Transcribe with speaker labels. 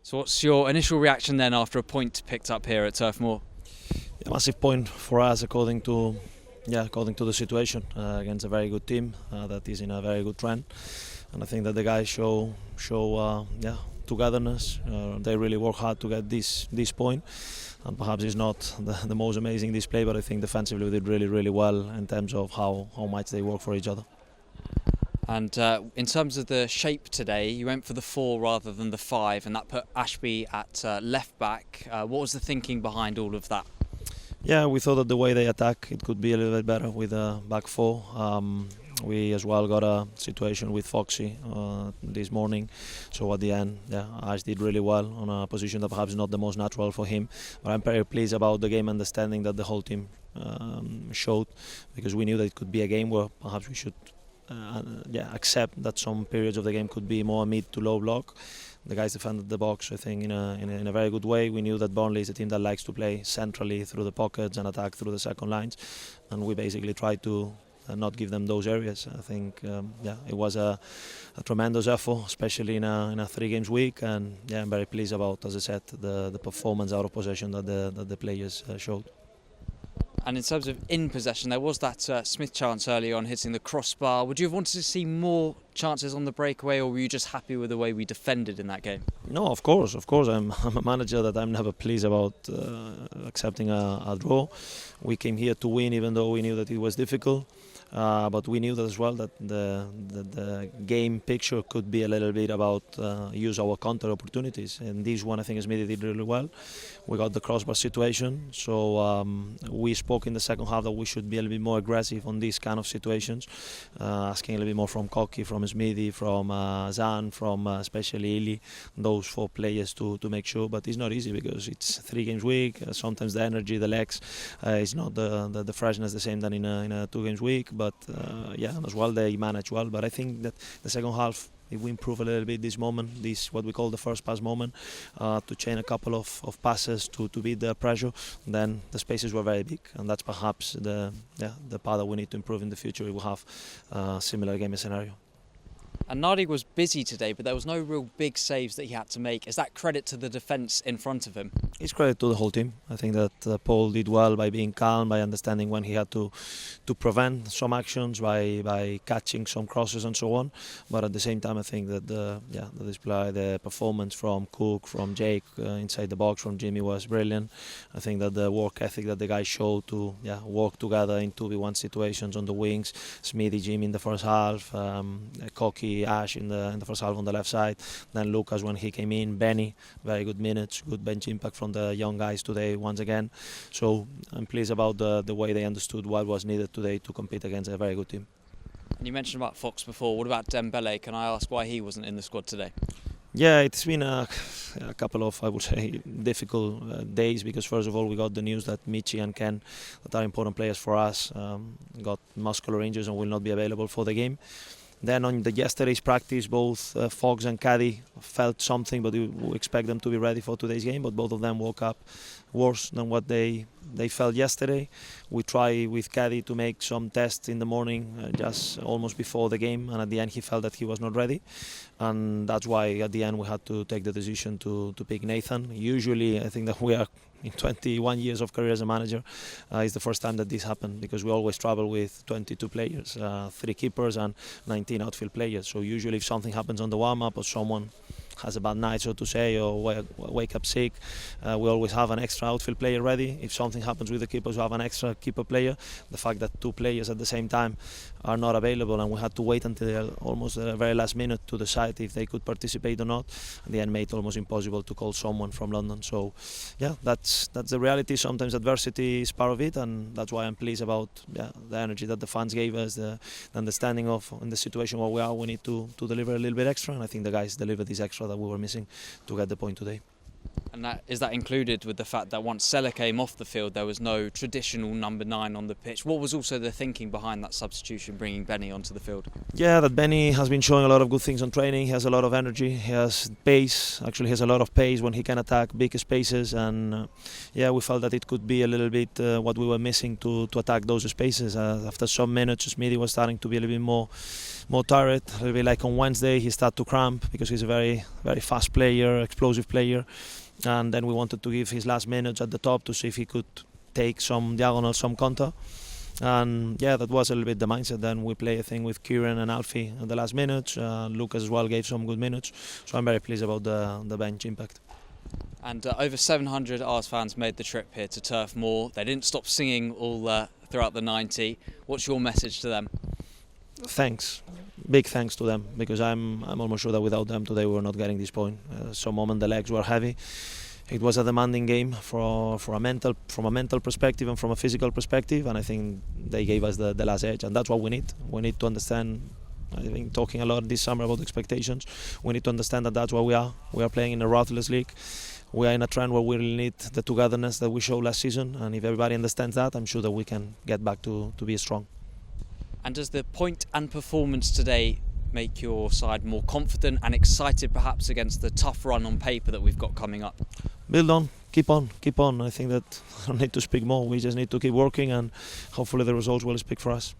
Speaker 1: So what's your initial reaction then after a point picked up here at Turf Moor?
Speaker 2: A massive point for us according to the situation against a very good team that is in a very good trend, and I think that the guys show togetherness. They really work hard to get this point, and perhaps it's not the most amazing display, but I think defensively we did really well in terms of how much they work for each other.
Speaker 1: And in terms of the shape today, you went for the 4 rather than the 5, and that put Ashby at left back. What was the thinking behind all of that?
Speaker 2: Yeah, we thought that the way they attack, it could be a little bit better with a back 4. We as well got a situation with Foxy this morning, so at the end, Ash did really well on a position that perhaps is not the most natural for him. But I'm very pleased about the game understanding that the whole team showed, because we knew that it could be a game where perhaps we should accept that some periods of the game could be more mid to low block. The guys defended the box, I think, in a very good way. We knew that Burnley is a team that likes to play centrally through the pockets and attack through the second lines, and we basically tried to not give them those areas. I think it was a tremendous effort, especially in a 3 games week, and I'm very pleased about, as I said, the performance out of possession that the players showed.
Speaker 1: And in terms of in possession, there was that Smith chance earlier on hitting the crossbar. Would you have wanted to see more chances on the breakaway, or were you just happy with the way we defended in that game?
Speaker 2: No, of course. I'm a manager that I'm never pleased about accepting a draw. We came here to win, even though we knew that it was difficult. But we knew that as well that the game picture could be a little bit about use our counter opportunities, and this one I think Smithy did really well. We got the crossbar situation, so we spoke in the second half that we should be a little bit more aggressive on these kind of situations, asking a little bit more from Koki, from Smithy, from Zan, from especially Ili, those 4 players to make sure. But it's not easy because it's 3 games week. Sometimes the energy, the legs, is not the freshness the same than in a 2 games week. But as well they manage well. But I think that the second half, if we improve a little bit this moment, this what we call the first pass moment, to chain a couple of passes to beat the pressure, then the spaces were very big, and that's perhaps the part that we need to improve in the future. We will have a similar game scenario.
Speaker 1: And Nardi was busy today, but there was no real big saves that he had to make. Is that credit to the defence in front of him?
Speaker 2: It's credit to the whole team. I think that Paul did well by being calm, by understanding when he had to prevent some actions, by catching some crosses and so on. But at the same time, I think that the display, the performance from Cook, from Jake inside the box, from Jimmy was brilliant. I think that the work ethic that the guys showed to work together in 2v1 situations on the wings, Smithy, Jimmy in the first half, Koki, Ash in the first half on the left side, then Lucas when he came in, Benny, very good minutes, good bench impact from the young guys today once again. So I'm pleased about the way they understood what was needed today to compete against a very good team.
Speaker 1: And you mentioned about Fox before. What about Dembele? Can I ask why he wasn't in the squad today?
Speaker 2: Yeah, it's been a couple of, I would say, difficult days, because first of all we got the news that Michi and Ken, that are important players for us, got muscular injuries and will not be available for the game. Then on yesterday's practice, both Fox and Caddy felt something, but we expect them to be ready for today's game. But both of them woke up worse than what they felt yesterday. We try with Caddy to make some tests in the morning, just almost before the game, and at the end he felt that he was not ready, and that's why at the end we had to take the decision to pick Nathan. Usually, I think that we are in 21 years of career as a manager, it's the first time that this happened, because we always travel with 22 players, 3 keepers and 19 outfield players. So usually if something happens on the warm-up, or someone has a bad night, so to say, or wake up sick, we always have an extra outfield player ready. If something happens with the keepers, we have an extra keeper player. The fact that 2 players at the same time are not available, and we had to wait until almost the very last minute to decide if they could participate or not, and the end made it almost impossible to call someone from London. So that's the reality. Sometimes adversity is part of it, and that's why I'm pleased about the energy that the fans gave us, the understanding of in the situation where we are, we need to deliver a little bit extra, and I think the guys delivered this extra that we were missing to get the point today.
Speaker 1: And is that included with the fact that once Sella came off the field, there was no traditional number 9 on the pitch? What was also the thinking behind that substitution, bringing Benny onto the field?
Speaker 2: Yeah, that Benny has been showing a lot of good things on training. He has a lot of energy. He has pace. Actually, he has a lot of pace when he can attack big spaces. And yeah, we felt that it could be a little bit what we were missing to attack those spaces. After some minutes, Smithy was starting to be a little bit more tired. A little bit like on Wednesday, he started to cramp because he's a very, very fast player, explosive player. And then we wanted to give his last minutes at the top to see if he could take some diagonal, some counter. And yeah, that was a little bit the mindset. Then we play a thing with Kieran and Alfie at the last minutes. Lucas as well gave some good minutes. So I'm very pleased about the bench impact.
Speaker 1: And over 700 Ars fans made the trip here to Turf Moor. They didn't stop singing all throughout the 90. What's your message to them?
Speaker 2: Thanks. Big thanks to them, because I'm almost sure that without them today we were not getting this point. Some moment the legs were heavy. It was a demanding game from a mental perspective and from a physical perspective, and I think they gave us the last edge, and that's what we need. We need to understand. I've been talking a lot this summer about expectations. We need to understand that that's what we are. We are playing in a ruthless league. We are in a trend where we really need the togetherness that we showed last season, and if everybody understands that, I'm sure that we can get back to be strong.
Speaker 1: And does the point and performance today make your side more confident and excited perhaps against the tough run on paper that we've got coming up?
Speaker 2: Build on, keep on. I think that I don't need to speak more. We just need to keep working, and hopefully the results will speak for us.